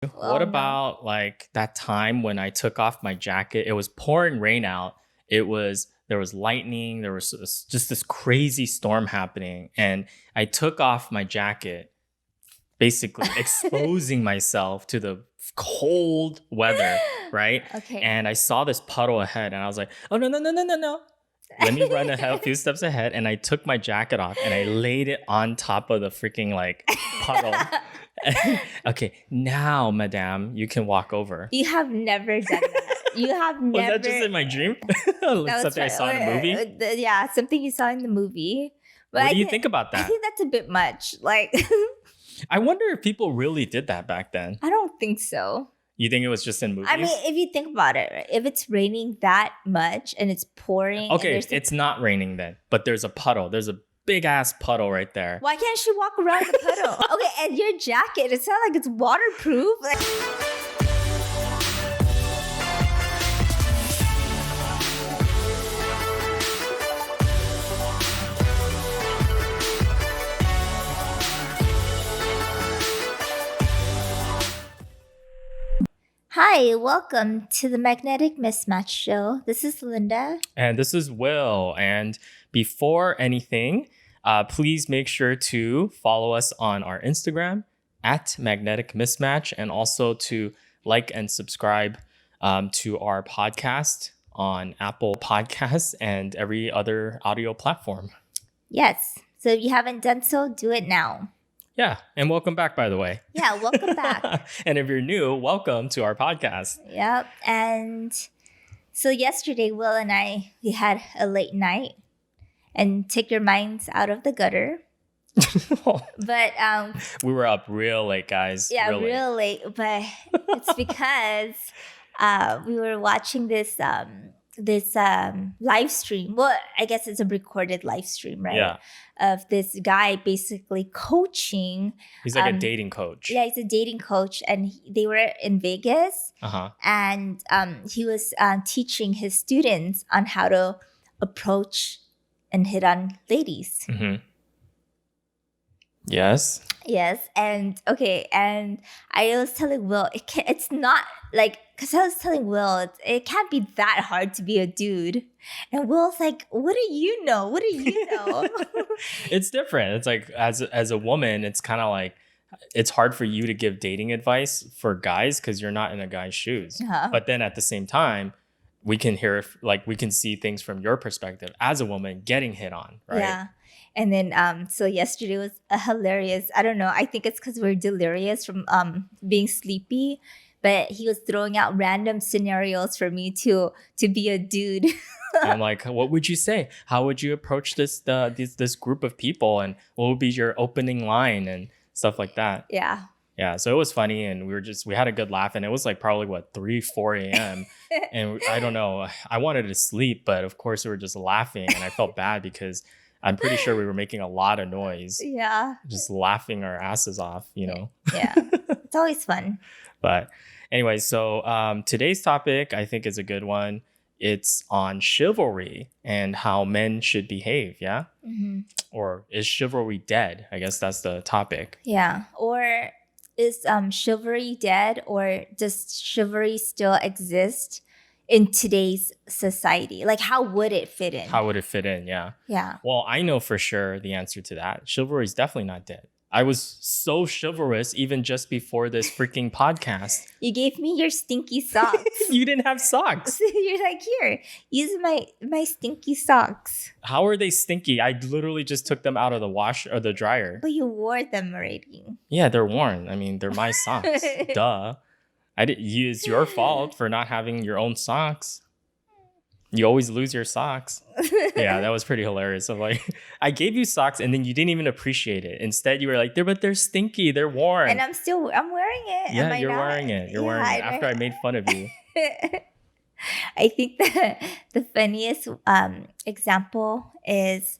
What Oh no. about like that time when I took off my jacket? It was pouring rain out. There was lightning, there was just this crazy storm happening, and I took off my jacket, basically exposing myself to the cold weather, right? Okay. And I saw this puddle ahead and I was like, "Oh no, no, no, no, no, no. Let me run a few steps ahead." And I took my jacket off and I laid it on top of the freaking like puddle. Okay, now, madame, you can walk over. You have never done that. You have Was that just never. in my dream? That was Something I saw in a movie? yeah, something you saw in the movie. But What do you think about I that? think that's a bit much. Like, I wonder if people really did that back then. I don't think so. You think it was just in I mean, movies? if you think about it, right? If it's raining that much and it's pouring and Okay, there's it's not raining then, but there's a puddle. There's a big ass puddle right there. why can't she walk around the puddle? Okay, and your jacket, it's not like it's waterproof. Like, hi, welcome to the Magnetic Mismatch Show. This is Linda. And this is Will. And before anything, please make sure to follow us on our Instagram at Magnetic Mismatch, and also to like and subscribe to our podcast on Apple Podcasts and every other audio platform. Yes. So if you haven't done so, do it now. Yeah, and welcome back, by the way. Yeah, welcome back. And if you're new, welcome to our podcast. Yep. And so yesterday, Will and I, we had a late night and take your minds out of the gutter. But We were up real late, guys. yeah, Real late. real late. But it's because we were watching this live stream. Well, I guess it's a recorded live stream, right? Yeah. Of this guy basically coaching. He's like a dating coach. Yeah, he's a dating coach, and they were in Vegas, Uh-huh. and he was teaching his students on how to approach and hit on ladies. Mm-hmm. Yes. Yes, and okay, and I was telling Will, it's not like, because I was telling Will, it can't be that hard to be a dude. And Will's like, what do you know? What do you know? It's different. It's like as a woman, it's kind of like it's hard for you to give dating advice for guys because you're not in a guy's shoes. Uh-huh. But then at the same time, we can hear we can see things from your perspective as a woman getting hit on, right? Yeah. And then so yesterday was hilarious. I don't know. I think it's because we're delirious from being sleepy. But he was throwing out random scenarios for me to be a dude. And I'm like, what would you say? How would you approach this group of people? And what would be your opening line and stuff like that? Yeah. Yeah, so it was funny, and we had a good laugh, and it was like probably 4 a.m. And I don't know, I wanted to sleep, but of course we were just laughing, and I felt bad because I'm pretty sure we were making a lot of noise, Yeah. just laughing our asses off, you know. Yeah. It's always fun. But anyway, so today's topic I think is a good one. It's on chivalry and how men should behave. Yeah. Mm-hmm. Or is chivalry dead? I guess that's the topic. Yeah. Or is chivalry dead, or does chivalry still exist in today's society? Like, how would it fit in? How would it fit in? Yeah. Yeah. Well, I know for sure the answer to that. Chivalry is definitely not dead. I was so chivalrous even just before this freaking podcast. You gave me your stinky socks. You didn't have socks. You're like, here, use my stinky socks. How are they stinky? I literally just took them out of the wash or the dryer. But you wore them already. Yeah, they're worn. I mean, they're my socks. Duh. It's your fault for not having your own socks. You always lose your socks. Yeah, that was pretty hilarious. I'm like, I gave you socks and then you didn't even appreciate it. Instead, you were like, but they're stinky. They're worn. And I'm wearing it. Yeah, Am I you're not? wearing it. You're wearing it after I made fun of you. I think the funniest example is,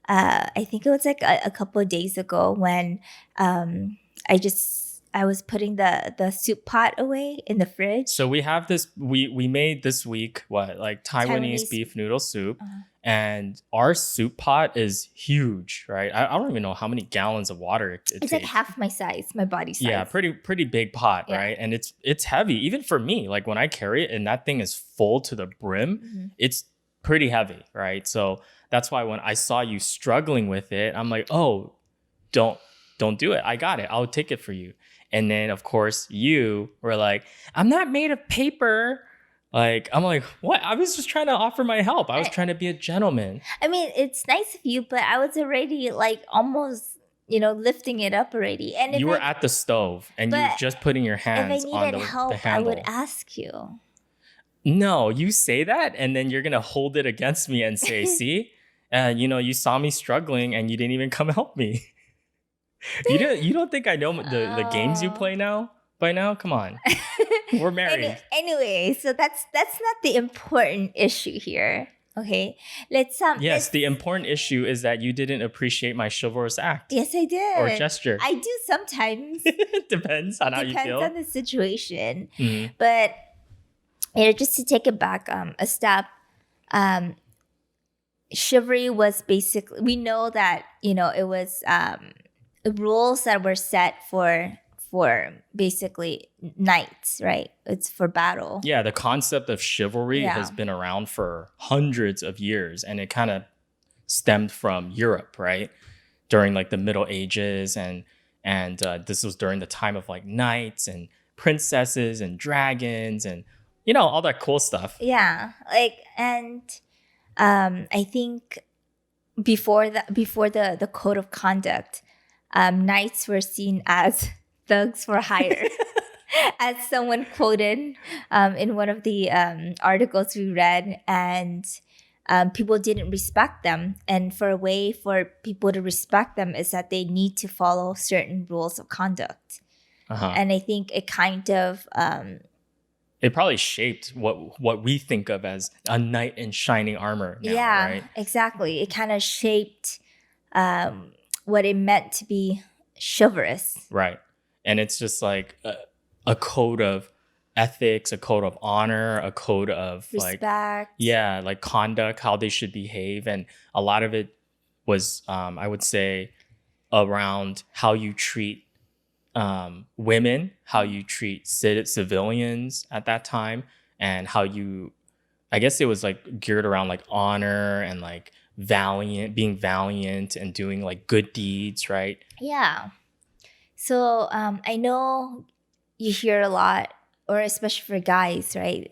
I think it was like a couple of days ago when I was putting the soup pot away in the fridge. So we have this, we made this week, like Taiwanese beef noodle soup. And our soup pot is huge, right? I don't even know how many gallons of water it It's like takes. half my size, my body size. Yeah, pretty big pot, Yeah. right? And it's heavy. Even for me, like when I carry it and that thing is full to the brim, Mhm. it's pretty heavy, right? So that's why when I saw you struggling with it, I'm like, oh, don't do it. I got it. I'll take it for you. And then of course you were like, I'm not made of paper. Like, I'm like, what? I was just trying to offer my help. I was trying to be a gentleman. I mean, it's nice of you, but I was already like almost, lifting it up already. And if You were at the stove and you were but just putting your if I hands on needed the help, I handle. would ask you. No, you say that and then you're gonna hold it against me and say, see, you saw me struggling and you didn't even come help me. You don't think I know the games you Oh. play now? By now? Come on. We're married. Anyway, so that's not the important issue here. Okay, Yes, let's, the important issue is that you didn't appreciate my chivalrous act yes, I did. or gesture. I do sometimes. It depends on how you Depends feel. on the situation. Mhm. But just to take it back a step, chivalry was basically, we know that it was rules that were set for basically knights, right? It's for battle. Yeah, the concept of chivalry Yeah. has been around for hundreds of years, and it kind of stemmed from Europe, right? During like the Middle Ages, and this was during the time of like knights and princesses and dragons and all that cool stuff. Yeah, like, and I think before the code of conduct, knights were seen as thugs for hire. As someone quoted in one of the articles we read, and people didn't respect them. And for a way for people to respect them is that they need to follow certain rules of conduct. Uh-huh. And I think it kind of It probably shaped what we think of as a knight in shining armor now, right? Exactly. It kind of shaped what it meant to be chivalrous. Right. And it's just like a code of ethics, a code of honor, a code of Respect. like conduct, how they should behave. And a lot of it was, I would say, around how you treat women, how you treat civilians at that time, and how you, I guess it was like geared around like honor and like being valiant and doing like good deeds, right? Yeah. So I know you hear a lot, or especially for guys, right?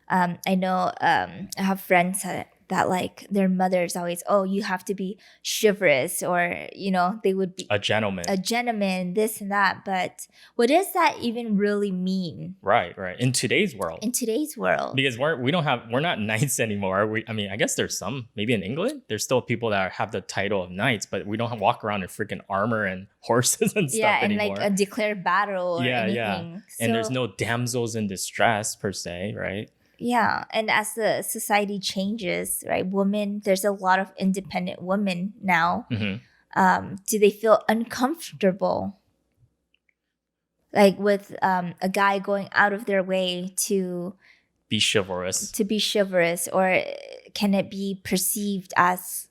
I know I have friends that like their mothers always, oh, you have to be chivalrous, or they would be A gentleman. this and that. But what does that even really mean Right. In today's world. in today's world? Because we're not knights anymore. I mean, I guess there's some, maybe in England, there's still people that have the title of knights, but we don't walk around in freaking armor and horses and stuff and anymore. like a declared battle or anything. Yeah. And there's no damsels in distress per se, right? Yeah, and as the society changes, right, there's a lot of independent women now. Mm-hmm. Do they feel uncomfortable, like with a guy going out of their way to Be chivalrous. or can it be perceived as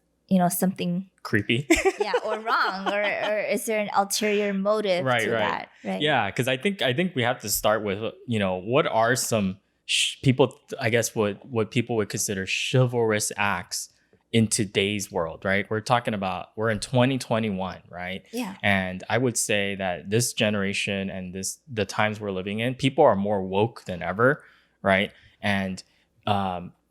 something Creepy. or wrong, or is there an ulterior motive to that? Right. Yeah, because I think we have to start with what are some people, I guess what people would consider chivalrous acts in today's world, right? We're in 2021, right? Yeah. And I would say that this generation and the times we're living in, people are more woke than ever, right? And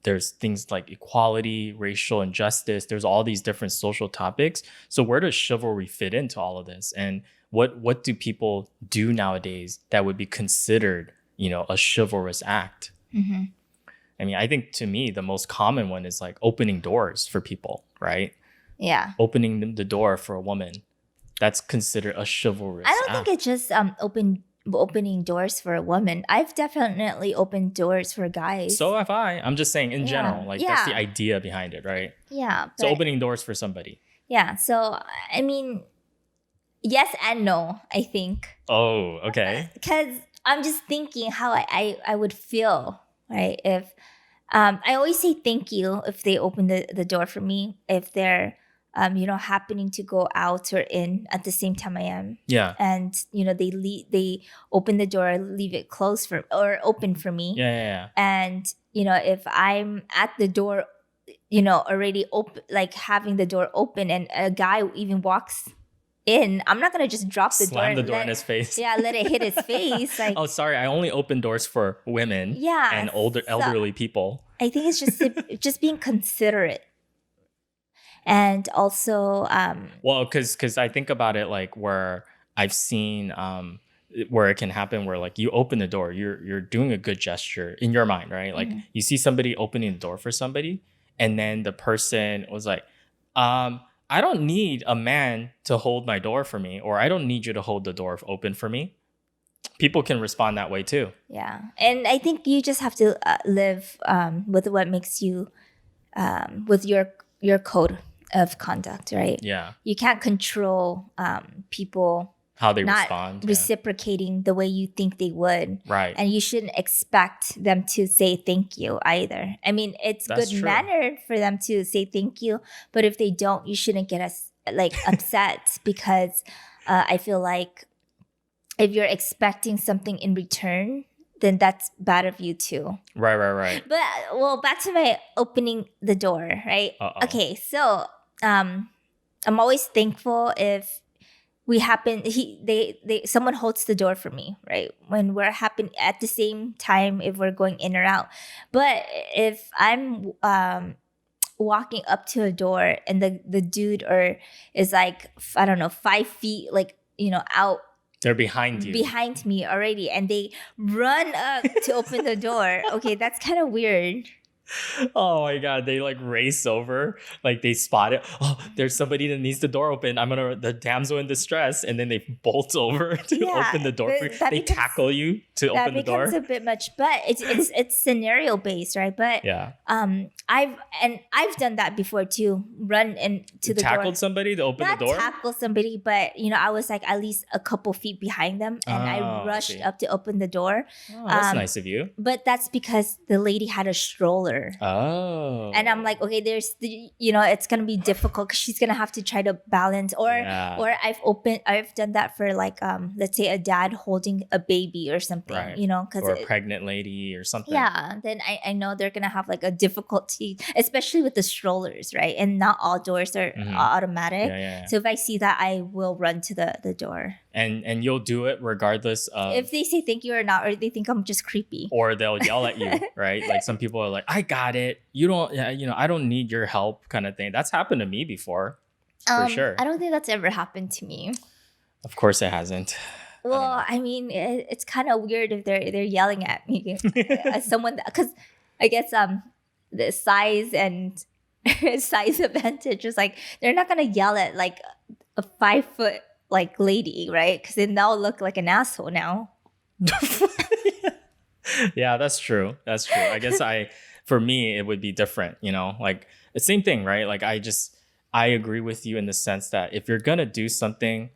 there's things like equality, racial injustice. There's all these different social topics. So where does chivalry fit into all of this? And what do people do nowadays that would be considered a chivalrous act? Mm-hmm. I mean, I think to me, the most common one is like opening doors for people, right? Yeah. Opening the door for a woman. That's considered a chivalrous I don't act. think it's just opening doors for a woman. I've definitely opened doors for guys. So have I. I'm just saying in general, like that's the Yeah. idea behind it, right? Yeah. So opening doors for somebody. Yeah. So, I mean, yes and no, I think. Oh, okay. Because I'm just thinking how I would feel, right? If I always say thank you if they open the door for me. If they're, happening to go out or in at the same time I am. Yeah. And, they open the door, leave it closed or open for me. Yeah. And, if I'm at the door, already open, like having the door open and a guy even walks in, I'm not going to just drop the door Slam and the door in his face. Yeah, let it hit his face. Like, Oh, sorry. I only open doors for women and elderly people. I think it's just being considerate. And also, well, because I think about it like where I've seen where it can happen where like you open the door, you're doing a good gesture in your mind, right? Like you see somebody opening the door for somebody, and then the person was like, I don't need a man to hold my door for me, or I don't need you to hold the door open for me. People can respond that way too. Yeah, and I think you just have to live with what makes you, with your code of conduct, right? Yeah. You can't control people how they not respond, reciprocating the way you think they would. Right. And you shouldn't expect them to say thank you either. I mean, it's That's good true. mannered for them to say thank you, but if they don't, you shouldn't get upset because I feel like if you're expecting something in return, then that's bad of you too. Right. But well, back to my opening the door, right? Uh-oh. Okay, so I'm always thankful if we happen someone holds the door for me, right? When we're happen at the same time, if we're going in or out. But if I'm walking up to a door and the dude is like, I don't know, 5 feet like out, they're behind me already, and they run up to open the door. Okay, that's kind of weird. Oh my god, they like race over, like they spot it. Oh, there's somebody that needs the door open. The damsel in distress, and then they bolt over to open the door for you. They tackle you to open the door. That becomes a bit much, but it's scenario based, right? But yeah, I've done that before too. Run into the door. Tackled somebody to open the door. Not tackle somebody, but I was like at least a couple feet behind them, and I rushed up to open the door. Oh, that's nice of you. But that's because the lady had a stroller. Oh. And I'm like, okay, it's gonna be difficult because she's gonna have to try to balance. Or I've done that for like let's say a dad holding a baby or something, right. Because or a pregnant lady or something. Yeah, then I know they're gonna have like a difficulty, especially with the strollers, right? And not all doors are automatic. Yeah. So if I see that, I will run to the door. And you'll do it regardless of if they say thank you or not, or they think I'm just creepy, or they'll yell at you, right? Like some people are like, I got it, you don't, I don't need your help, kind of thing. That's happened to me before, for sure. I don't think that's ever happened to me. Of course it hasn't. Well, I mean, it's kind of weird if they're yelling at me as someone, because I guess the size and size advantage is like they're not gonna yell at like a 5 foot like lady, right? Because then they'll look like an asshole now. Yeah, that's true. I guess for me it would be different, like the same thing, right? Like I agree with you in the sense that if you're gonna do something,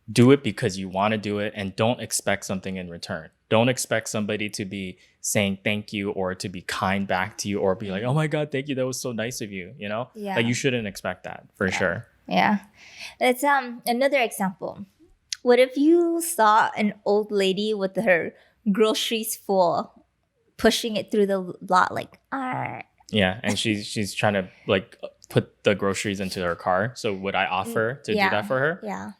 do it because you want to do it, and don't expect something in return. Don't expect somebody to be saying thank you or to be kind back to you or be like, oh my god, thank you, that was so nice of you. Yeah. Like you shouldn't expect that, for sure. Yeah. That's another example. What if you saw an old lady with her groceries full, pushing it through the lot like, yeah, and she's trying to like put the groceries into her car. So would I offer to do that for her? Yeah.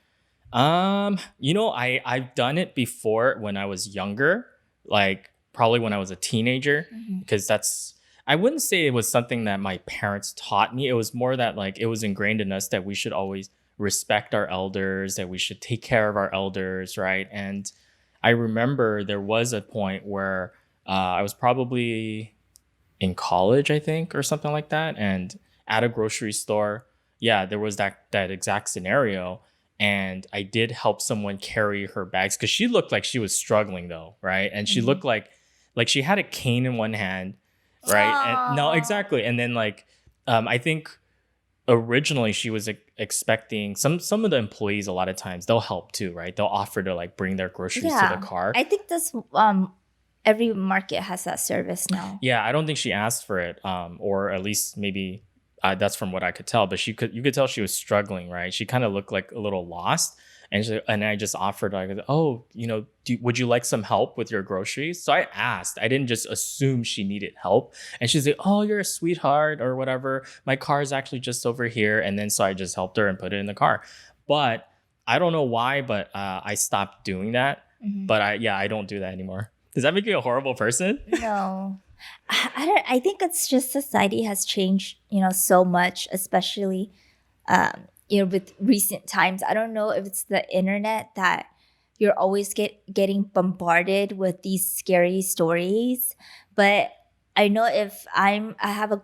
I've done it before when I was younger, like probably when I was a teenager, because I wouldn't say it was something that my parents taught me. It was more that like it was ingrained in us that we should always respect our elders, that we should take care of our elders, right? And I remember there was a point where I was probably in college, I think, or something like that, and at a grocery store, there was that exact scenario. And I did help someone carry her bags because she looked like she was struggling though, right? And she looked like she had a cane in one hand, right? And no, exactly. And then like I think originally she was expecting some of the employees, a lot of times they'll help too, right? They'll offer to like bring their groceries to the car. I think that's every market has that service now. Yeah, I don't think she asked for it, or at least maybe that's from what I could tell. But you could tell she was struggling, right? She kind of looked like a little lost, and I just offered like, oh, would you like some help with your groceries? So I asked. I didn't just assume she needed help, and she's like, oh, you're a sweetheart or whatever. My car is actually just over here, and then so I just helped her and put it in the car. But I don't know why, but I stopped doing that. Mhm. But I don't do that anymore. Does that make you a horrible person? No. I think it's just society has changed, so much, especially with recent times. I don't know if it's the internet that you're always getting bombarded with these scary stories, but I know if I have a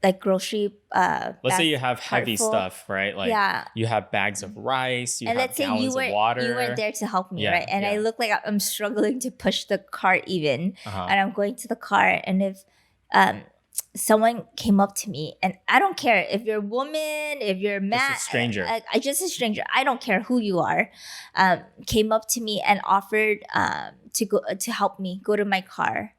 like grocery Let's say you bas- have cart heavy full. stuff, right? Like Yeah. you have bags of rice, you And have let's say you gallons of weren't water. there to help me, Yeah, right? And I yeah. look like I'm struggling to push the cart even, Uh-huh. and I'm going to the car, and if someone came up to me, and I don't care if you're a woman, if you're a man, Just a stranger. I just a stranger, I don't care who you are, came up to me and offered to help me go to my car.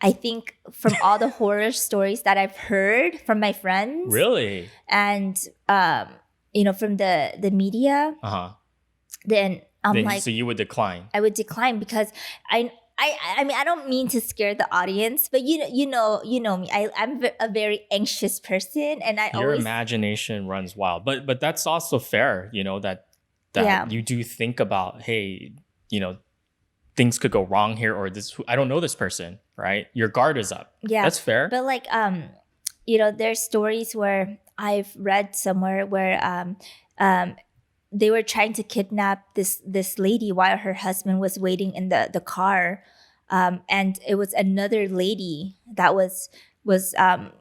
I think from all the horror stories that I've heard from my friends, Really? and from the media, Uh-huh. then I'm like, So you would decline. I would decline because I mean, I don't mean to scare the audience, but you know me. I'm a very anxious person, and I Your always imagination runs wild. But that's also fair, that Yeah. you do think about, hey, things could go wrong here, or I don't know this person, right? Your guard is up. Yeah, That's fair. But like there's stories where I've read somewhere where they were trying to kidnap this lady while her husband was waiting in the car, and it was another lady that was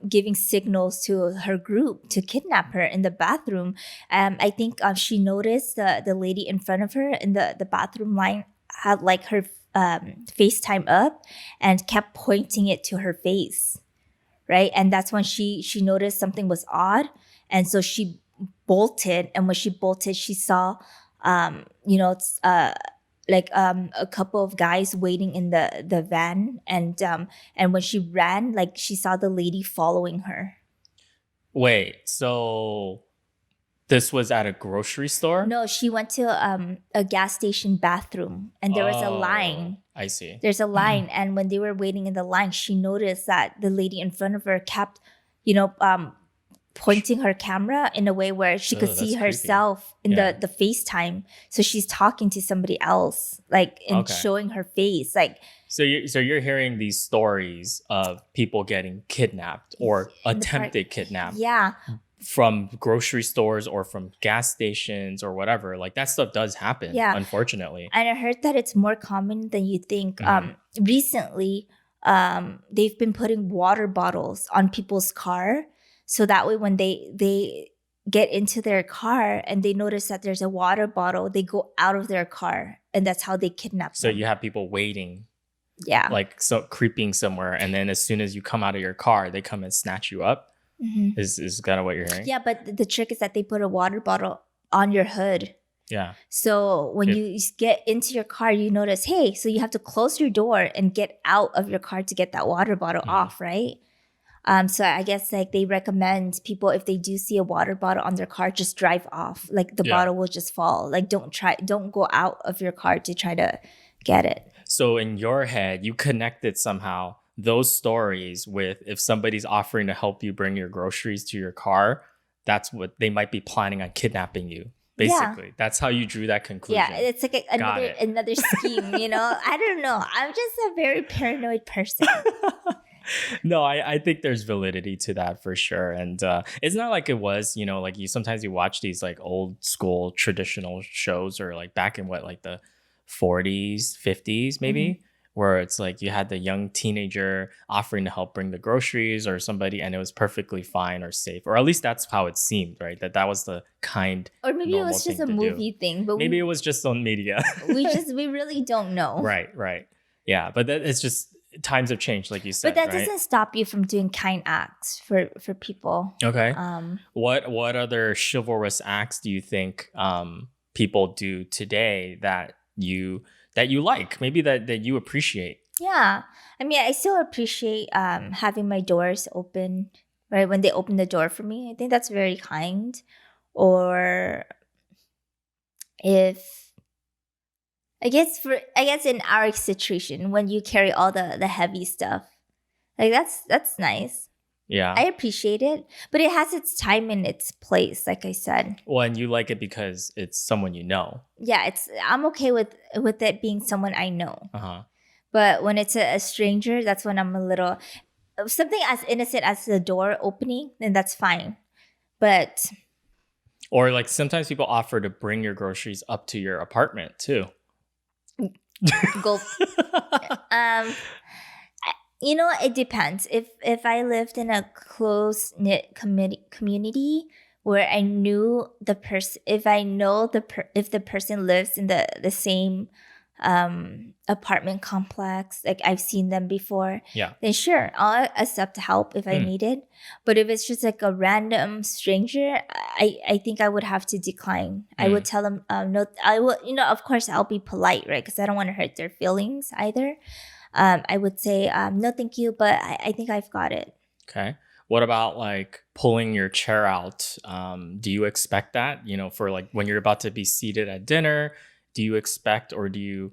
giving signals to her group to kidnap her in the bathroom. I think she noticed the lady in front of her in the bathroom line had like her FaceTime up and kept pointing it to her face, right? And that's when she noticed something was odd, and so she bolted. And when she bolted, she saw a couple of guys waiting in the van, and when she ran, like she saw the lady following her. Wait, so this was at a grocery store? No, she went to a gas station bathroom, and there was a line. I see. There's a line, and when they were waiting in the line, she noticed that the lady in front of her kept, pointing her camera in a way where she could see that's herself in Yeah. the FaceTime. So she's talking to somebody else, like, and Okay. showing her face, like. So you're hearing these stories of people getting kidnapped or attempted kidnapped Yeah. from grocery stores or from gas stations or whatever. Like that stuff does happen, Yeah. unfortunately. And I heard that it's more common than you think. Mhm. Recently, they've been putting water bottles on people's car, so that way when they get into their car and they notice that there's a water bottle, they go out of their car, and that's how they kidnap So them. you have people waiting, Yeah. like so creeping somewhere, and then as soon as you come out of your car, they come and snatch you up. Mhm. Is kind of what you're hearing? Yeah, but the trick is that they put a water bottle on your hood. Yeah. So when you get into your car, you notice, hey, so you have to close your door and get out of your car to get that water bottle off, right? So I guess like they recommend people, if they do see a water bottle on their car, just drive off. Like the bottle will just fall. Like don't go out of your car to try to get it. So in your head, you connected somehow those stories with if somebody's offering to help you bring your groceries to your car, that's what they might be planning on kidnapping you. Basically, that's how you drew that conclusion. Yeah, it's like another scheme, I don't know. I'm just a very paranoid person. No, I think there's validity to that for sure. And it's not like it was, like sometimes you watch these like old school traditional shows or like back in like the 40s, 50s, maybe, where it's like you had the young teenager offering to help bring the groceries or somebody, and it was perfectly fine or safe. Or at least that's how it seemed, right? That was the kind. Or maybe it was just a movie thing, but maybe it was just on media. we really don't know. Right. Yeah, but it's just times have changed, like you said. But that right? doesn't stop you from doing kind acts for people. Okay. What other chivalrous acts do you think people do today that that you like, maybe that you appreciate. Yeah. I mean, I still appreciate having my doors open, right? When they open the door for me. I think that's very kind. Or if I guess in our situation when you carry all the heavy stuff. Like that's nice. Yeah. I appreciate it, but it has its time and its place, like I said. Well, and you like it because it's someone you know. Yeah, I'm okay with it being someone I know. Uh-huh. But when it's a stranger, that's when I'm a little something as innocent as the door opening, then that's fine. But Or like sometimes people offer to bring your groceries up to your apartment too. go you know, it depends. If I lived in a close knit community where I knew the person, if I know if the person lives in the same apartment complex, like I've seen them before, Yeah. then sure, I'll accept help if I need it. But if it's just like a random stranger, I think I would have to decline. I would tell them no. I will, you know, of course I'll be polite, right? Because I don't want to hurt their feelings either. I would say, no, thank you, but I think I've got it. Okay. What about like pulling your chair out? Do you expect that, you know, for like when you're about to be seated at dinner? Do you expect or do you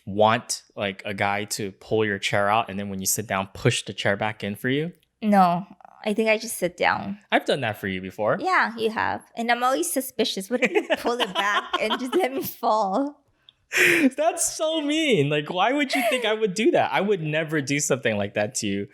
want like a guy to pull your chair out and then when you sit down, push the chair back in for you? No, I think I just sit down. I've done that for you before. Yeah, you have. And I'm always suspicious. What if you pull it back and just let me fall? That's so mean. Like, why would you think I would do that? I would never do something like that to you.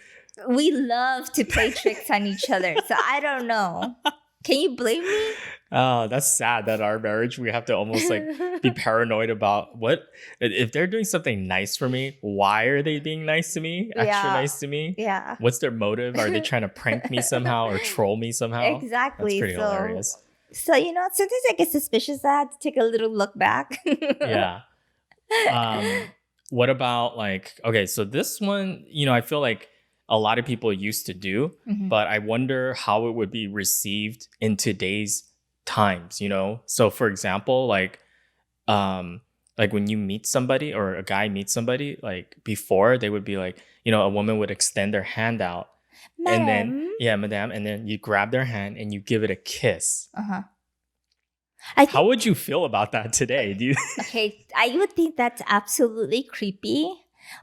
We love to play tricks on each other. So I don't know. Can you blame me? Oh, that's sad that our marriage, we have to almost like be paranoid about what if they're doing something nice for me, why are they being nice to me? Extra nice to me? Yeah. What's their motive? Are they trying to prank me somehow or troll me somehow? Exactly. That's pretty hilarious. So, you know, sometimes I get suspicious. I have to take a little look back. Yeah. What about like, okay, so this one, you know, I feel like a lot of people used to do, but I wonder how it would be received in today's times, you know? So for example, like when you meet somebody or a guy meets somebody, like before they would be like, you know, a woman would extend their hand out and then, yeah, madame, and then you grab their hand and you give it a kiss. How would you feel about that today? Do you? Okay, I would think that's absolutely creepy,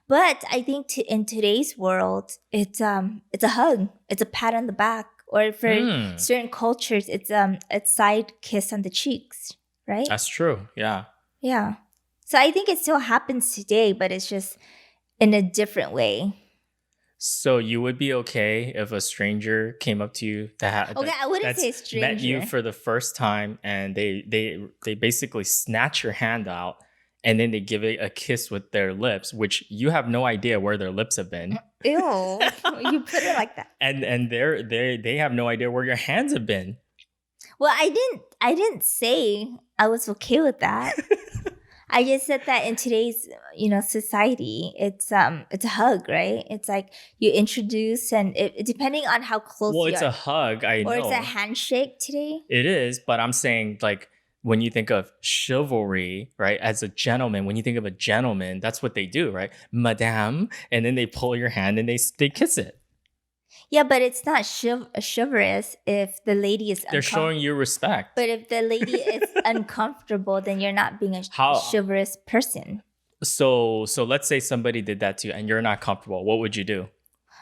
but I think in today's world, it's a hug, it's a pat on the back, or for certain cultures, it's a side kiss on the cheeks, right? That's true. Yeah. Yeah. So I think it still happens today, but it's just in a different way. So you would be okay if a stranger came up to you I wouldn't say stranger. Met you for the first time and they basically snatch your hand out and then they give it a kiss with their lips, which you have no idea where their lips have been. Ew, you put it like that. And they have no idea where your hands have been. Well, I didn't say I was okay with that. I just said that in today's, you know, society, it's a hug, right? It's like you introduce and depending on how close well, you it's are. a hug, I know. Or it's a handshake today. It is, but I'm saying like when you think of chivalry, right? As a gentleman, when you think of a gentleman, that's what they do, right? Madame, and then they pull your hand and they kiss it. Yeah, but it's not chivalrous if the lady is They're showing you respect. But if the lady is uncomfortable, then you're not being a chivalrous person. So let's say somebody did that to you and you're not comfortable. What would you do?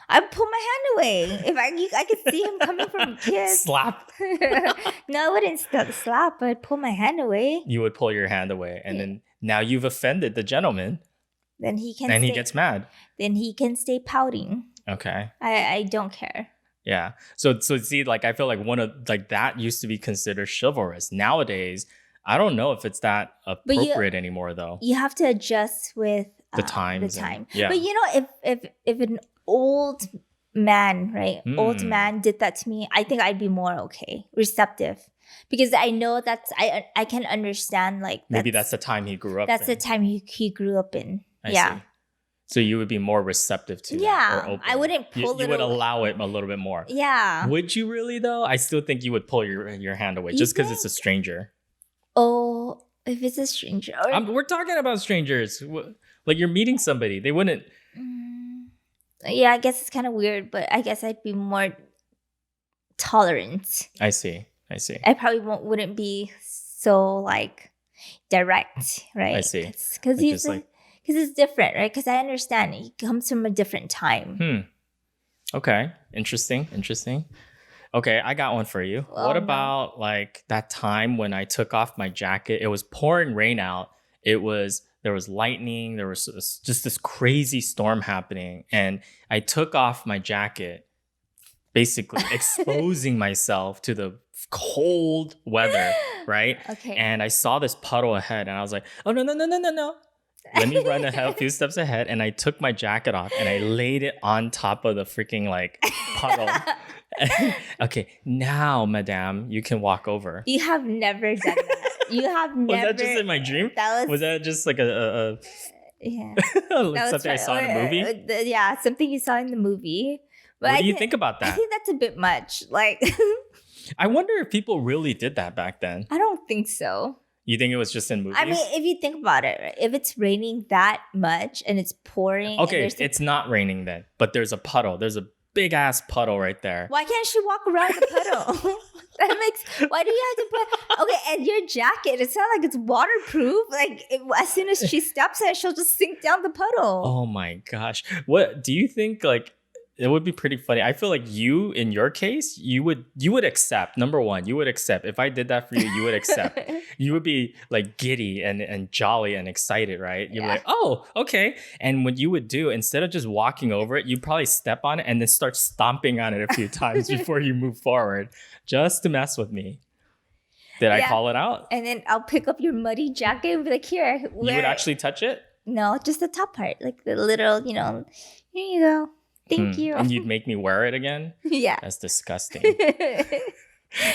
I'd pull my hand away. If I could see him coming from a kiss. Slap. No, I wouldn't slap. I'd pull my hand away. You would pull your hand away. And then now you've offended the gentleman. Then he can he gets mad. Then he can stay pouting. Okay. I don't care. Yeah. So see, like I feel like one of like that used to be considered chivalrous. Nowadays, I don't know if it's that appropriate anymore though. You have to adjust with the times. Yeah. But you know, if an old man, right? Old man did that to me, I think I'd be more okay, receptive. Because I know I can understand like maybe that's the time he grew up in. That's the time he grew up in. I see. So you would be more receptive to that. Yeah, I wouldn't pull it. You would allow it a little bit more. Yeah. Would you really though? I still think you would pull your hand away just because it's a stranger. Oh, If it's a stranger, or We're talking about strangers. Like you're meeting somebody. They wouldn't. yeah, I guess it's kind of weird, but I guess I'd be more tolerant. I see. I probably wouldn't be so like direct, right? I see. Because Like, just like it's different, right? Because I understand he comes from a different time. Okay. Interesting. Okay, I got one for you. Oh, What no. about like that time when I took off my jacket? It was pouring rain out. There was lightning. There was just this crazy storm happening, and I took off my jacket, basically exposing myself to the cold weather, right? Okay. And I saw this puddle ahead, and I was like, "Oh no! Let me run a few steps ahead." And I took my jacket off and I laid it on top of the freaking like puddle. Okay, now, madame, you can walk over. You have never done that. You have never. Was that just in my dream? Was that just like yeah. like something I saw in a movie? Yeah, something you saw in the movie. But What do you think about that? I think that's a bit much. Like, I wonder if people really did that back then. I don't think so. You think it was just in movies? I mean, if you think about it, right? If it's raining that much and it's pouring. Okay, it's not raining then, but there's a puddle. There's a big ass puddle right there. Why can't she walk around the puddle? Why do you have to put, okay, and your jacket, it's not like it's waterproof. Like, as soon as she steps in it, she'll just sink down the puddle. Oh my gosh. What do you think, like, it would be pretty funny. I feel like you, in your case, you would accept. Number one, you would accept. If I did that for you, you would accept. You would be like giddy and jolly and excited, right? You'd be like, oh, okay. And what you would do, instead of just walking over it, you'd probably step on it and then start stomping on it a few times before you move forward, just to mess with me. Did I call it out? And then I'll pick up your muddy jacket and be like, here. You would actually touch it? No, just the top part. Like the little, here you go. Thank you. And you'd make me wear it again? Yeah. That's disgusting.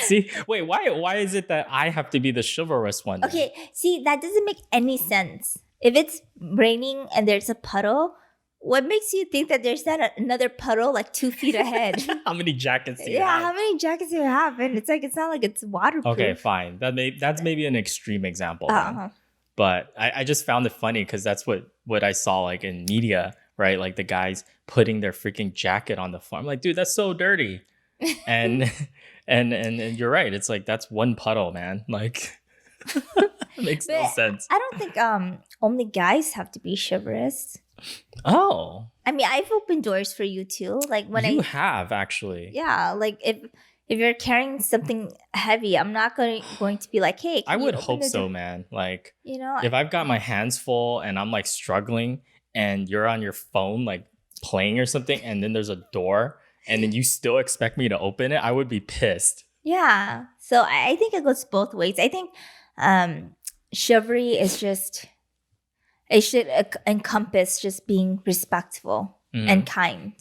See, wait, why is it that I have to be the chivalrous one? Then? Okay, see, that doesn't make any sense. If it's raining and there's a puddle, what makes you think that there's not another puddle like 2 feet ahead? How many jackets do you have? Yeah, how many jackets do you have? And it's not like it's waterproof. Okay, fine. That's maybe an extreme example. But I just found it funny because that's what I saw like in media, right? Like the guys putting their freaking jacket on the farm. Like, dude, that's so dirty. And and you're right. It's like that's one puddle, man. Like makes no sense. I don't think only guys have to be chivalrous. Oh. I mean, I've opened doors for you too. Like when you have actually. Yeah, like if you're carrying something heavy, I'm not going to be like, hey. I would hope so, man. Like, if I've got my hands full and I'm like struggling and you're on your phone like playing or something and then there's a door and then you still expect me to open it, I would be pissed. Yeah. So I think it goes both ways. I think chivalry is just, it should encompass just being respectful and kind.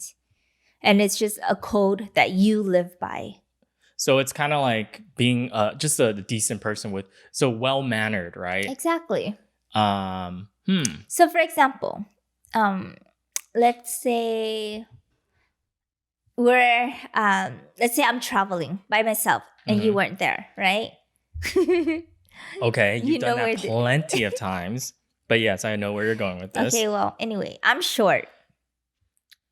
And it's just a code that you live by. So it's kind of like being just a decent person so well-mannered, right? Exactly. So for example, let's say let's say I'm traveling by myself and you weren't there, right? Okay, you've done that plenty of times. But yes, I know where you're going with this. Okay, well, anyway, I'm short.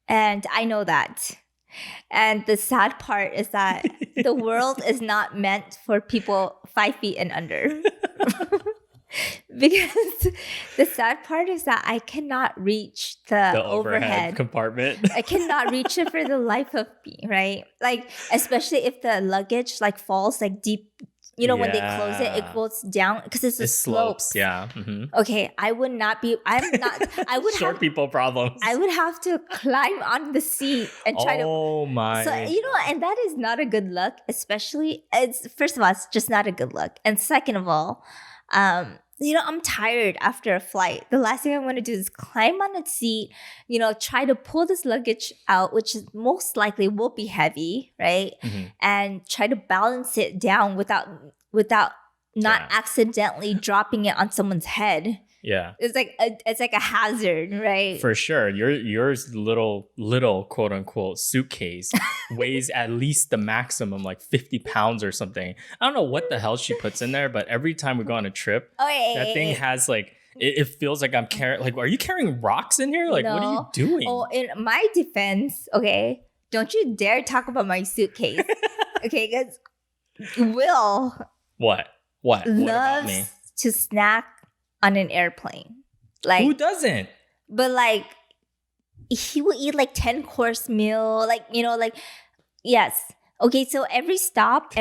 And I know that. And the sad part is that the world is not meant for people 5 feet and under. Because the sad part is that I cannot reach the overhead compartment. I cannot reach it for the life of me, right? Like, especially if the luggage like falls like deep, when they close it goes down because it's a slope. Yeah. Okay, I would not. I would short people problems. I would have to climb on the seat and try to. Oh my! So and that is not a good look. Especially, first of all, it's just not a good look, and second of all, I'm tired after a flight. The last thing I want to do is climb on a seat, try to pull this luggage out, which is most likely will be heavy, right? And try to balance it down without not accidentally dropping it on someone's head. Yeah. It's like a hazard, right? For sure. Yours little quote unquote suitcase weighs at least the maximum like 50 pounds or something. I don't know what the hell she puts in there, but every time we go on a trip, that thing has like it feels like I'm carrying like, are you carrying rocks in here? Like, what are you No. doing? Oh, in my defense, okay, don't you dare talk about my suitcase. Okay, because Will What? What about me? loves to snack on an airplane. Who Like, doesn't? but like he will eat like 10-course meal, like, you know, like, yes. Okay, so every stop,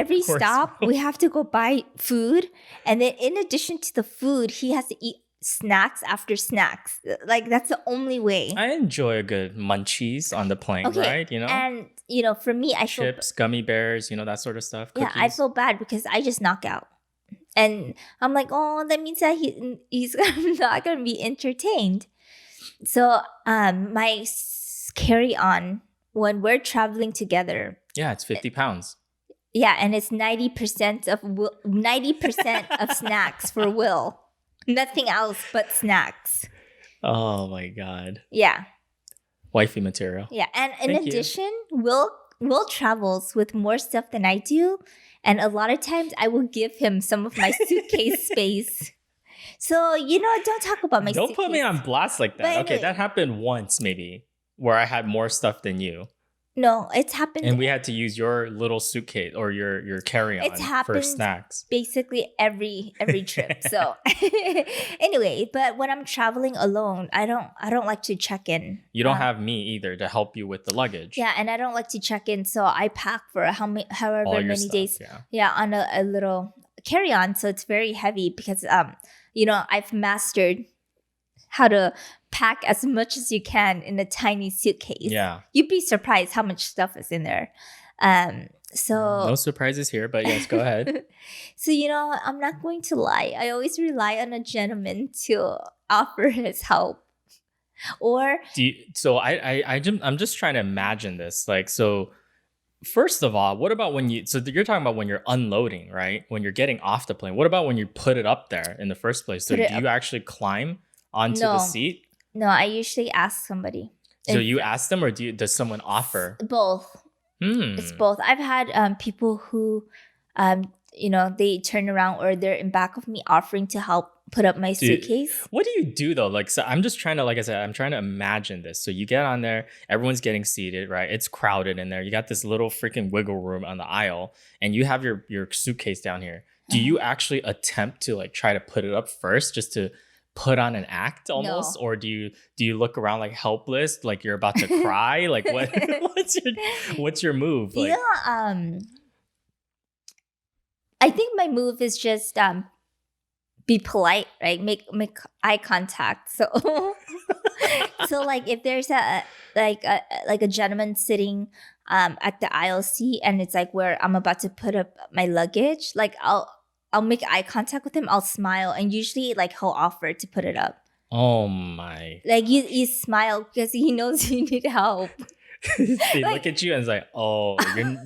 we have to go buy food. And then in addition to the food, he has to eat snacks after snacks. Like, that's the only way. I enjoy a good munchies on the plane, Okay, right? You know? and, you know, for me, I feel, Chips, gummy bears, you know, that sort of stuff. yeah, Cookies. I feel bad because I just knock out. And I'm like, oh, that means that he's not going to be entertained. So my carry-on when we're traveling together, Yeah, it's 50 pounds. yeah, and it's 90% of 90% of snacks for Will. Nothing else but snacks. Oh my God. Yeah. Wifey material. Yeah. And in Thank you. addition, Will travels with more stuff than I do. And a lot of times I will give him some of my suitcase space. So, you know, don't talk about my Don't suitcase. put me on blast like that. But Okay, anyway. that happened once maybe where I had more stuff than you. No, it's happened. And we had to use your little suitcase or your carry-on It's for happened snacks. basically every trip. So anyway, but when I'm traveling alone, I don't like to check in. You don't have me either to help you with the luggage. Yeah, and I don't like to check in, so I pack for however All your many stuff, days. yeah. On a little carry-on, so it's very heavy because you know, I've mastered how to pack as much as you can in a tiny suitcase. Yeah. You'd be surprised how much stuff is in there. So No surprises here, but yes, go ahead. So, you know, I'm not going to lie. I always rely on a gentleman to offer his help. Or I'm just trying to imagine this. Like, so first of all, what about when you're talking about when you're unloading, right? When you're getting off the plane. What about when you put it up there in the first place? So do you actually climb onto the seat? No, I usually ask somebody. So you ask them, or does someone offer? Both. It's both. I've had people who, you know, they turn around or they're in back of me offering to help put up my suitcase. What do you do though? Like, so I'm just trying to, like I said, I'm trying to imagine this. So you get on there, everyone's getting seated, right? It's crowded in there. You got this little freaking wiggle room on the aisle, and you have your suitcase down here. Do you actually attempt to like try to put it up first, just to put on an act almost? No. Or do you look around like helpless, like you're about to cry? Like what's your move? Like, yeah, I think my move is just be polite, right? Make eye contact. So so like if there's a gentleman sitting at the aisle seat and it's like where I'm about to put up my luggage, like I'll make eye contact with him, I'll smile, and usually like he'll offer to put it up. oh my. Like you smile because he knows you need help. They look at you and it's like, oh,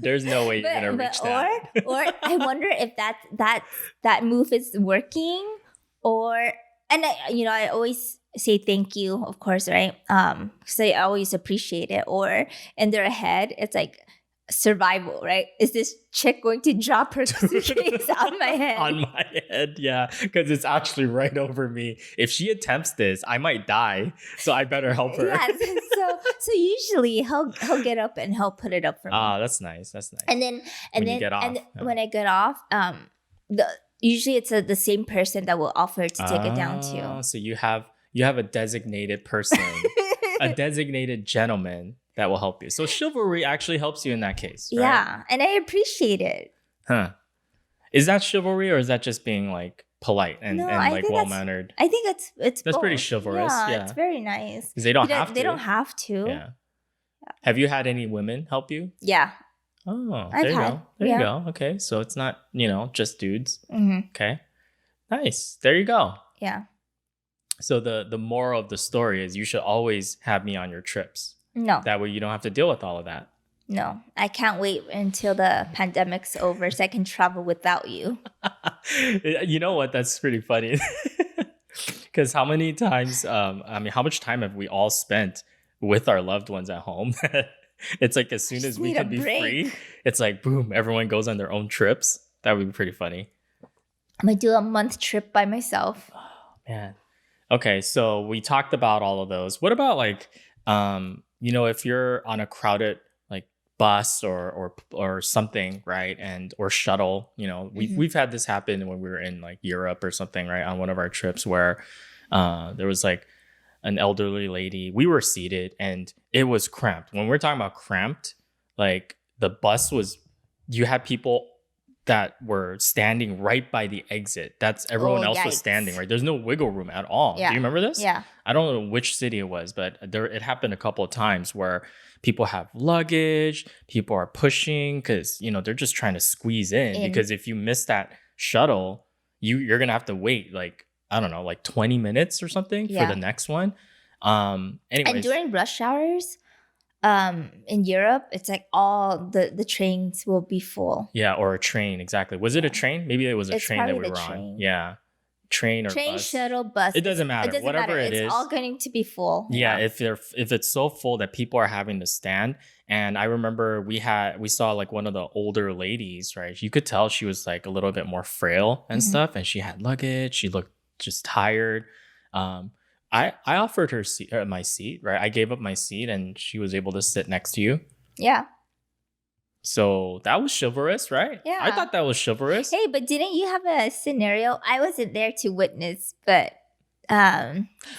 there's no way you're gonna reach that. Or I wonder if that move is working, and I always say thank you, of course, right? Because I always appreciate it. Or in their head, it's like survival, right? Is this chick going to drop her suitcase on my head? On my head, yeah, because it's actually right over me. If she attempts this, I might die, so I better help her. Yeah, so usually he'll get up and he'll put it up for me. Ah, that's nice. That's nice. And then when you get off, when I get off, usually it's the same person that will offer to take it down too. So you have a designated person, a designated gentleman that will help you. So chivalry actually helps you in that case, right? Yeah, and I appreciate it. Huh. Is that chivalry, or is that just being like polite and like well-mannered? I think it's that's both. pretty chivalrous. Yeah, it's very nice. Because they don't have to. They don't have to. Yeah. Have you had any women help you? Yeah. Oh, there you go. There you go. Okay, so it's not, just dudes. Mm-hmm. Okay. Nice. There you go. Yeah. So the moral of the story is you should always have me on your trips. No. That way you don't have to deal with all of that. No, I can't wait until the pandemic's over so I can travel without you. You know what? That's pretty funny. Because how many times, I mean, how much time have we all spent with our loved ones at home? It's like as soon as Just we need a can be free, break. it's like boom, everyone goes on their own trips. That would be pretty funny. I'm gonna do a month trip by myself. Man. Okay, so we talked about all of those. What about like, if you're on a crowded like bus or something, right? And or shuttle, we've had this happen when we were in like Europe or something, right? On one of our trips where there was like an elderly lady. We were seated and it was cramped. When we're talking about cramped, like the bus was, you had people that were standing right by the exit. That's everyone Oh, else was standing, yikes. right? There's no wiggle room at all. Do Yeah. you remember this? Yeah. I don't know which city it was, but it happened a couple of times where people have luggage, people are pushing because they're just trying to squeeze in. Because if you miss that shuttle, you're gonna have to wait like I don't know, like 20 minutes or something for the next one. And Anyways, during rush hours, in Europe, it's like all the trains will be full. yeah, or a train, exactly. Was it a train? Maybe it was a It's train that probably we the were on. train. Yeah. Train or Train, bus. shuttle, bus. It doesn't matter. It doesn't Whatever matter. it It's is. all going to be full. Yeah, if it's so full that people are having to stand. And I remember we saw like one of the older ladies, right? You could tell she was like a little bit more frail and stuff, and she had luggage. She looked just tired. I offered her my seat, right? I gave up my seat, and she was able to sit next to you. Yeah. So that was chivalrous, right? Yeah. I thought that was chivalrous. Hey, but didn't you have a scenario? I wasn't there to witness, but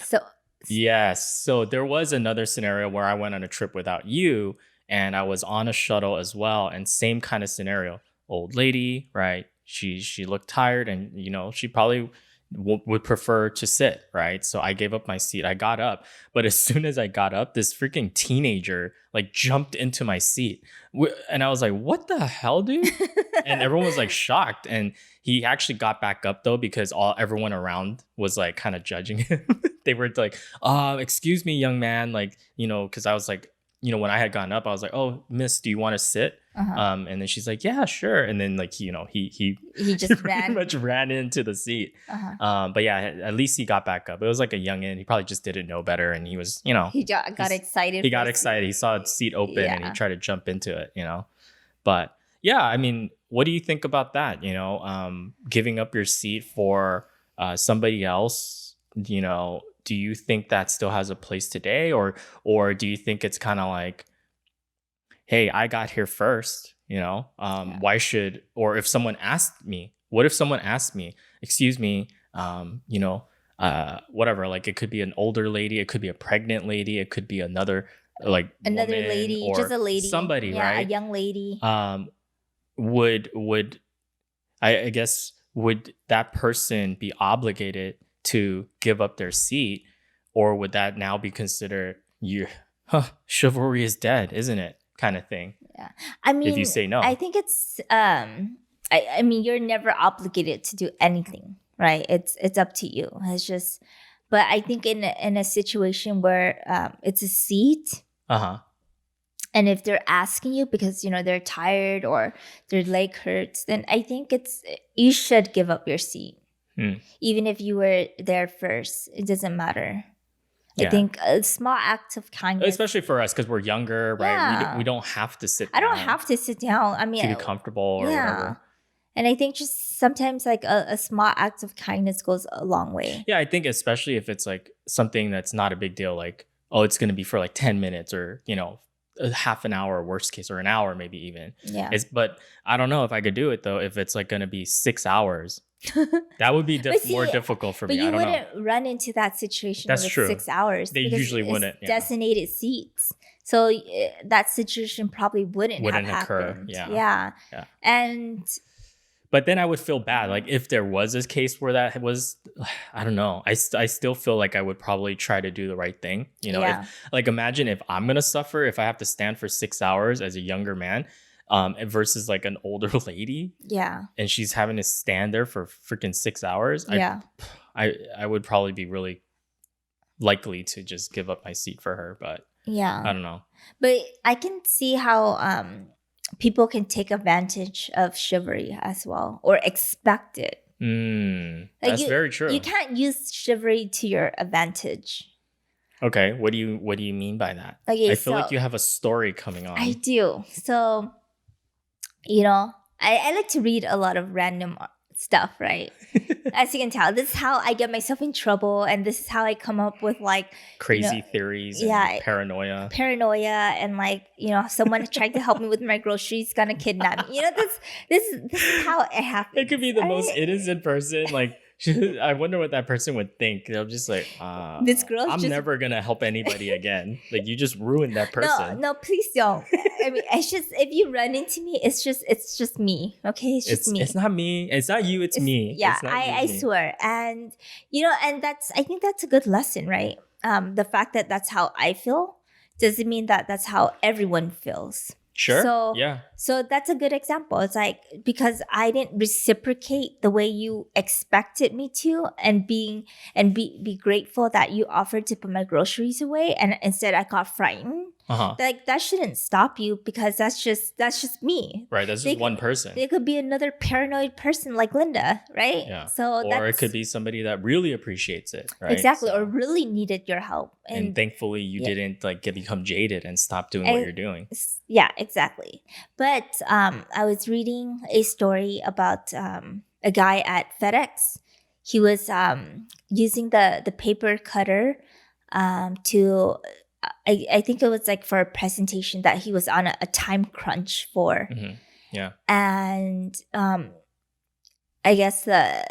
so Yes. So there was another scenario where I went on a trip without you and I was on a shuttle as well. And same kind of scenario. Old lady, right? She looked tired and, she probably would prefer to sit, right? So I gave up my seat. I got up. But as soon as I got up, this freaking teenager like jumped into my seat. And I was like, what the hell, dude? And everyone was like shocked. And he actually got back up though, because everyone around was like kind of judging him. They were like, excuse me, young man. Like, because I was like, when I had gotten up, I was like, oh, miss, do you want to sit? And then she's like, yeah, sure. And then like, he just pretty much ran into the seat. But yeah, at least he got back up. It was like a youngin'. He probably just didn't know better. And he was, he got excited. He got excited. He saw a seat open and he tried to jump into it, But yeah, I mean, what do you think about that? Giving up your seat for somebody else, do you think that still has a place today? Or do you think it's kind of like, hey, I got here first, why should, or if someone asked me, what if someone asked me, excuse me, whatever, like it could be an older lady, it could be a pregnant lady, it could be another lady, or just a lady, somebody, right? A young lady. Would I guess would that person be obligated to give up their seat, or would that now be considered chivalry is dead, isn't it? Kind of thing. Yeah, I mean, if you say no, I think it's I mean, you're never obligated to do anything, right? It's up to you. It's just, but I think in a situation where it's a seat, and if they're asking you because they're tired or their leg hurts, then I think you should give up your seat, even if you were there first. It doesn't matter. Yeah. I think a small act of kindness, especially for us because we're younger, right? Yeah. We don't have to sit down. I don't have to sit down. I mean, to be comfortable or whatever. And I think just sometimes like a small act of kindness goes a long way. Yeah, I think especially if it's like something that's not a big deal, like, oh, it's going to be for like 10 minutes or, a half an hour, worst case, or an hour, maybe even. Yeah. But I don't know if I could do it though, if it's like going to be 6 hours. That would be more difficult for me. But you I don't wouldn't run into that situation That's with true. 6 hours. They usually wouldn't. Yeah. Designated seats. So that situation probably wouldn't have occur. Happened. Yeah. And but then I would feel bad. Like if there was a case where that was, I don't know. I still feel like I would probably try to do the right thing. Like imagine if I'm going to suffer, if I have to stand for 6 hours as a younger man versus like an older lady. Yeah. And she's having to stand there for freaking 6 hours. Yeah. I would probably be really likely to just give up my seat for her. But yeah, I don't know. But I can see how people can take advantage of chivalry as well, or expect it. Like That's very true. you can't use chivalry to your advantage. Okay, what do you mean by that? Okay, I feel like so you have a story coming on. I do. So, I like to read a lot of random stuff, right? As you can tell, this is how I get myself in trouble, and this is how I come up with like Crazy theories and yeah, paranoia. and like someone trying to help me with my groceries gonna kidnap me. This is how it happens. It could be the most right? innocent person. Like, I wonder what that person would think. They're just like, This girl's I'm just never gonna help anybody again. Like, you just ruined that person. no, please don't. I mean, it's just if you run into me, it's just me. Okay, it's just me. It's not me. It's not you. It's me. Yeah, It's not you, I it's me. swear, and and I think that's a good lesson, right? The fact that that's how I feel doesn't mean that that's how everyone feels. Sure. So Yeah. so that's a good example. It's like because I didn't reciprocate the way you expected me to, and be grateful that you offered to put my groceries away, and instead I got frightened. Like that shouldn't stop you because that's just me. Right. That's just one person. There could be another paranoid person like Linda, right? Yeah. So or it could be somebody that really appreciates it, right? exactly, So- or really needed your help, and thankfully you didn't like become jaded and stop doing what you're doing. Yeah, exactly. But I was reading a story about a guy at FedEx. He was using the paper cutter to. I think it was like for a presentation that he was on a time crunch for. Mm-hmm. Yeah. And I guess there's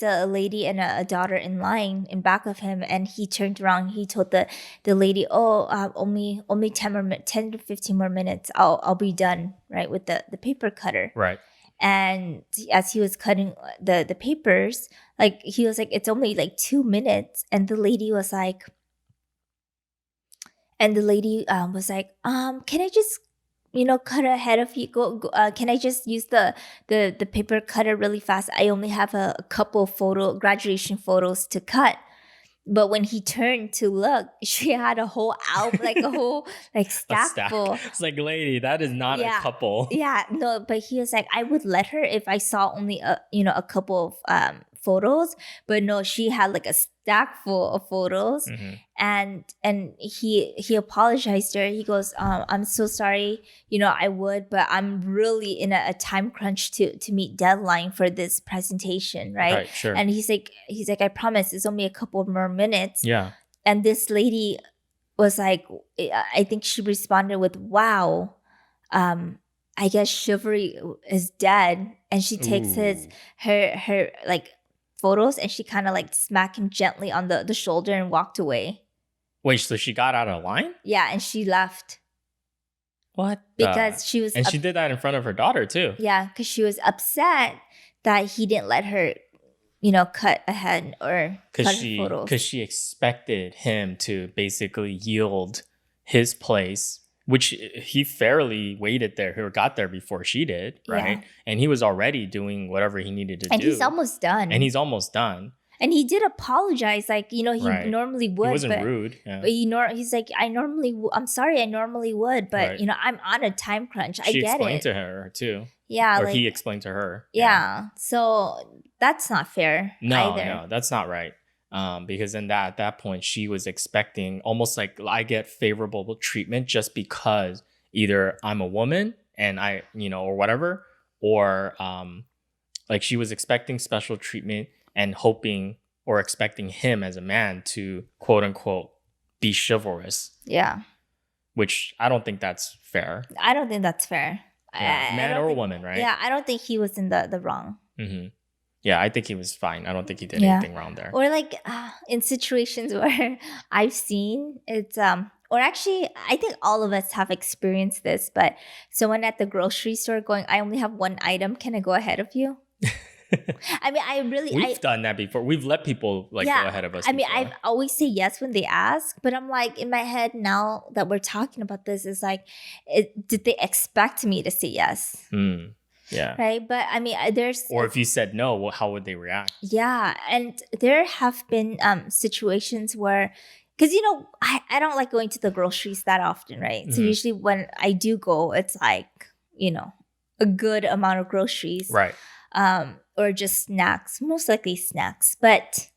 a lady and a daughter in line in back of him, and he turned around. He told the lady, only 10 to 15 more minutes. I'll be done, right, with the paper cutter. Right. And as he was cutting the papers, like he was like, it's only like 2 minutes, and the lady was like, can I just cut ahead of you? Can I just use the paper cutter really fast? I only have a couple graduation photos to cut. But when he turned to look, she had a whole like a whole like stack full. It's like, lady, that is not a couple. Yeah, no, but he was like, I would let her if I saw only a couple of photos, but no, she had like a stack full of photos. Mm-hmm. And he apologized to her. He goes, I'm so sorry, I would, but I'm really in a time crunch to meet deadline for this presentation, right? Sure. And he's like, I promise it's only a couple more minutes. Yeah. And this lady was like, I think she responded with, wow, I guess chivalry is dead. And she takes her like photos, and she kind of like smacked him gently on the shoulder and walked away. Wait, so she got out of line? Yeah, and she left. What? Because she was... And she did that in front of her daughter too. Yeah, because she was upset that he didn't let her, cut ahead or cut her photos. Because she expected him to basically yield his place, which he fairly waited there or got there before she did, right? Yeah. And he was already doing whatever he needed to do. And he's almost done. And he did apologize, like, he normally would. He wasn't rude. Yeah. But he's like, I'm sorry, I normally would, but, I'm on a time crunch. I get it. She explained to her, too. Yeah. Or he explained to her. Yeah. So that's not fair either. No, that's not right. Because then at that point, she was expecting almost like I get favorable treatment just because either I'm a woman and I, or whatever, or like she was expecting special treatment and hoping or expecting him as a man to quote unquote be chivalrous. Yeah. Which I don't think that's fair. I don't think that's fair. Yeah, man or woman, right? Yeah, I don't think he was in the wrong. Mm-hmm. Yeah, I think he was fine. I don't think he did anything wrong there. Or like in situations where I've seen it's or actually I think all of us have experienced this, but someone at the grocery store going, I only have one item, can I go ahead of you? I mean, we've done that before. We've let people go ahead of us. I mean, I always say yes when they ask, but I'm like, in my head now that we're talking about this, is like, did they expect me to say yes? Yeah. Right. But I mean, or if you said no, well, how would they react? Yeah. And there have been situations where, because, I don't like going to the groceries that often, right? Mm-hmm. So usually when I do go, it's like, a good amount of groceries. Right. or just snacks, most likely snacks. But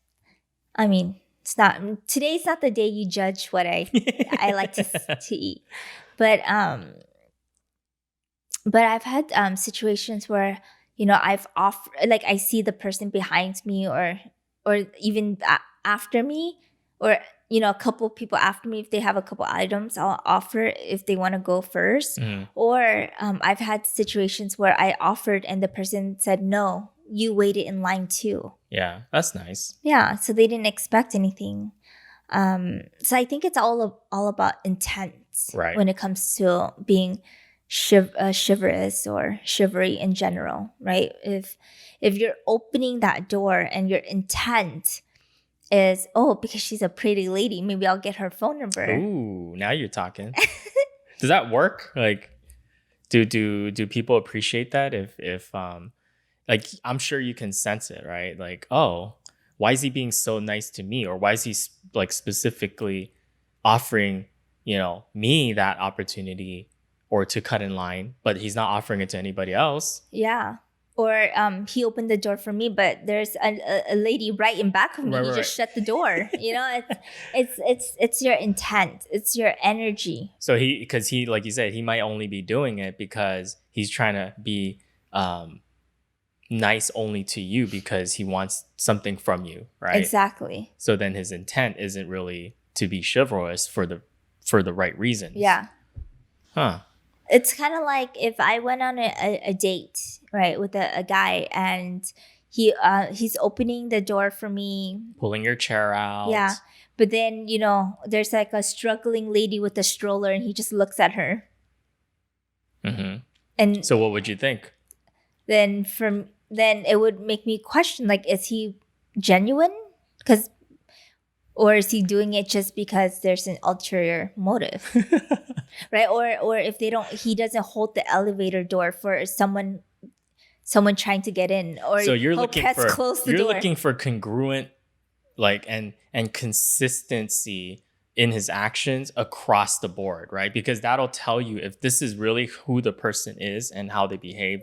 I mean, it's not today's not the day you judge what I like to eat. But I've had situations where I've offered, like, I see the person behind me or even after me, or a couple people after me. If they have a couple items, I'll offer if they want to go first. Mhm. Or I've had situations where I offered and the person said, no, you waited in line too. Yeah, that's nice. Yeah, so they didn't expect anything. So I think it's all about intent, Right. when it comes to being chivalrous or chivalry in general, right? If you're opening that door and your intent is, oh, because she's a pretty lady, maybe I'll get her phone number. Ooh, now you're talking. Does that work? Like, do people appreciate that? If like, I'm sure you can sense it, right? Like, oh, why is he being so nice to me, or why is he like specifically offering me that opportunity or to cut in line, but he's not offering it to anybody else? Yeah. Or he opened the door for me, but there's a lady right in back of me. Right, He right, just right. shut the door. It's your intent. It's your energy. So because he, like you said, he might only be doing it because he's trying to be nice only to you because he wants something from you, right? Exactly. So then his intent isn't really to be chivalrous for the right reasons. Yeah. Huh. It's kind of like if I went on a date, right, with a guy, and he's opening the door for me. Pulling your chair out. Yeah. But then, there's like a struggling lady with a stroller and he just looks at her. Mm-hmm. And so what would you think? then it would make me question, like, is he genuine? Or is he doing it just because there's an ulterior motive? Right? Or if he doesn't hold the elevator door for someone trying to get in, or So you're he'll looking close the you're door. looking for congruent, like, and consistency in his actions across the board, right? Because that'll tell you if this is really who the person is and how they behave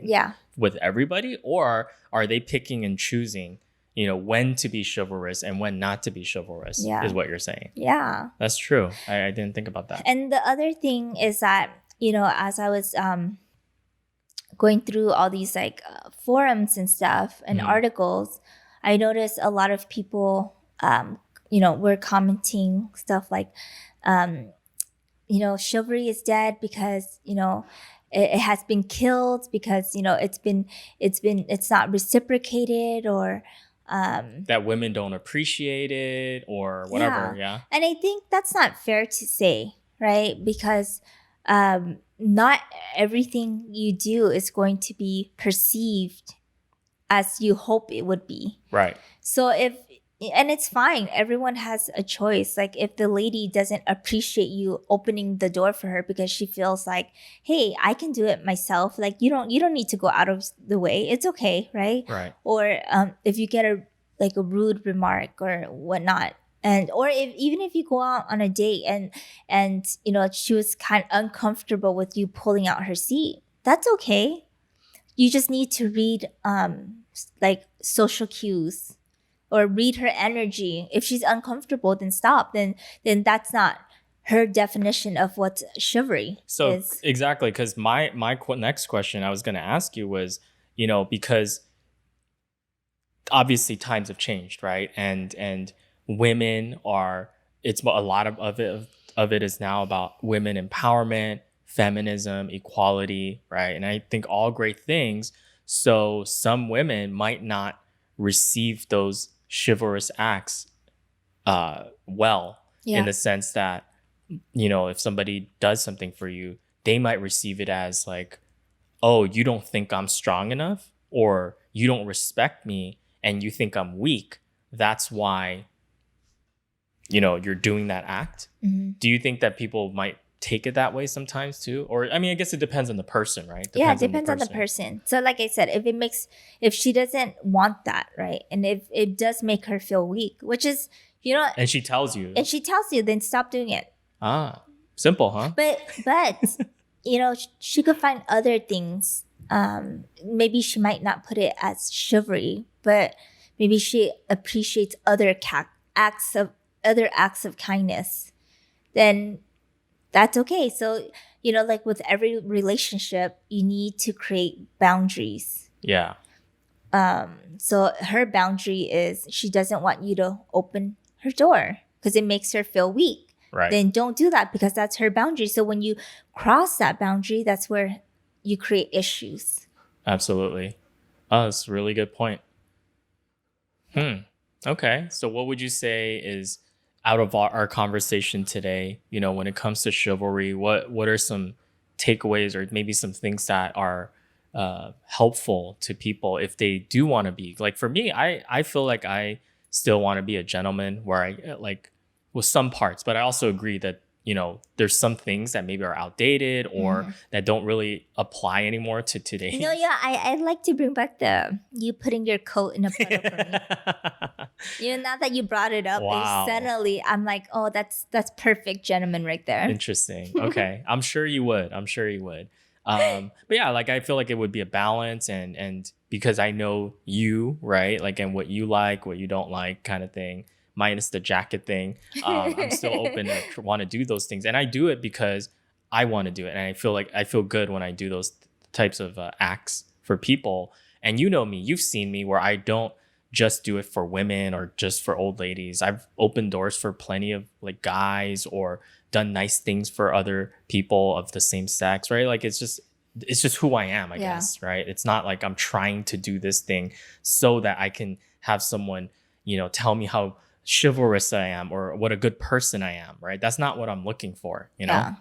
with everybody, or are they picking and choosing, when to be chivalrous and when not to be chivalrous, is what you're saying. Yeah. That's true. I didn't think about that. And the other thing is that, as I was going through all these like forums and stuff and articles, I noticed a lot of people, were commenting stuff like, chivalry is dead because, it has been killed because, it's not reciprocated, or that women don't appreciate it or whatever. Yeah. And I think that's not fair to say, right? Because not everything you do is going to be perceived as you hope it would be. Right. So and it's fine. Everyone has a choice. Like, if the lady doesn't appreciate you opening the door for her because she feels like, hey, I can do it myself. Like, you don't need to go out of the way. It's okay, right? Right. Or if you get a rude remark or whatnot, or even if you go out on a date and she was kind of uncomfortable with you pulling out her seat, that's okay. You just need to read like social cues, or read her energy. If she's uncomfortable, then stop. Then that's not her definition of what chivalry is. Exactly, because my next question I was going to ask you was, because obviously times have changed, right? And women are, it's a lot of it is now about women empowerment, feminism, equality, right? And I think all great things. So some women might not receive those chivalrous acts well, in the sense that, if somebody does something for you, they might receive it as like, oh, you don't think I'm strong enough, or you don't respect me and you think I'm weak. That's why, you're doing that act. Do you think that people might take it that way sometimes too? Or, I mean, I guess it depends on the person, right? It depends on the person. So like I said, if she doesn't want that, right? And if it does make her feel weak, which is, and she tells you, then stop doing it. Simple, huh? But she could find other things maybe she might not put it as chivalry, but maybe she appreciates other acts of kindness, then that's okay. So, like with every relationship, you need to create boundaries. Yeah. So her boundary is she doesn't want you to open her door because it makes her feel weak. Right. Then don't do that because that's her boundary. So when you cross that boundary, that's where you create issues. Absolutely. Oh, that's a really good point. Okay. So what would you say is out of our conversation today, when it comes to chivalry, what are some takeaways or maybe some things that are helpful to people if they do want to be like, for me, I feel like I still want to be a gentleman where I like with some parts, but I also agree that there's some things that maybe are outdated or that don't really apply anymore to today. Yeah, I'd like to bring back you putting your coat in a puddle for me. Now that you brought it up, Wow. suddenly I'm like, oh, that's perfect gentleman right there. Interesting. Okay. I'm sure you would. But yeah, like I feel like it would be a balance and because I know you, right? Like, and what you like, what you don't like kind of thing, minus the jacket thing. I'm still open to want to do those things. And I do it because I want to do it. And I feel good when I do those types of acts for people. And you know me, you've seen me where I don't just do it for women or just for old ladies. I've opened doors for plenty of like guys or done nice things for other people of the same sex, right? Like it's just who I am, I guess, right? It's not like I'm trying to do this thing so that I can have someone, tell me how chivalrous I am or what a good person I am, right? That's not what I'm looking for, Yeah.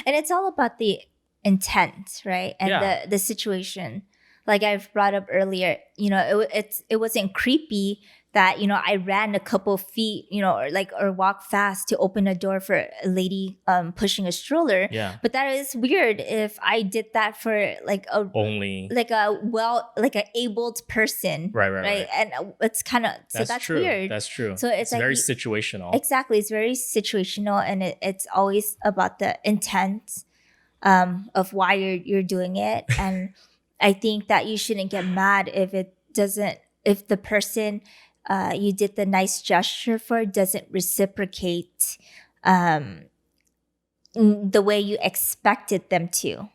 And it's all about the intent, right? And Yeah. the situation. Like I've brought up earlier, it wasn't creepy that I ran a couple feet, or walk fast to open a door for a lady pushing a stroller. Yeah. But that is weird if I did that for like a abled person, right. And it's kind of that's true. Weird. That's true. So it's like very situational. Exactly, it's very situational, and it's always about the intent of why you're doing it. And I think that you shouldn't get mad if the person you did the nice gesture for doesn't reciprocate the way you expected them to,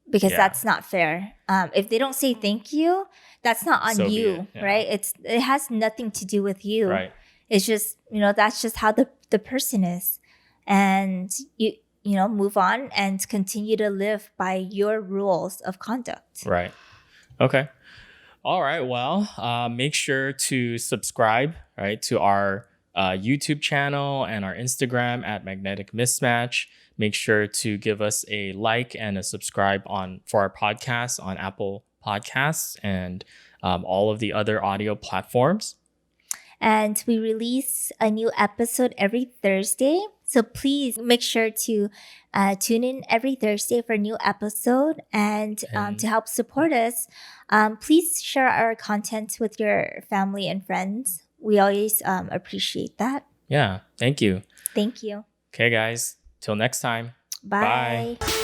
because that's not fair. If they don't say thank you, that's not on you, right? It has nothing to do with you. Right. It's just, that's just how the person is. And you move on and continue to live by your rules of conduct. Right. Okay. All right. Well, make sure to subscribe, right, to our YouTube channel and our Instagram at Magnetic Mismatch. Make sure to give us a like and a subscribe for our podcast on Apple Podcasts and all of the other audio platforms. And we release a new episode every Thursday. So please make sure to tune in every Thursday for a new episode. And to help support us, please share our content with your family and friends. We always appreciate that. Yeah. Thank you. Thank you. Okay, guys. Till next time. Bye. Bye.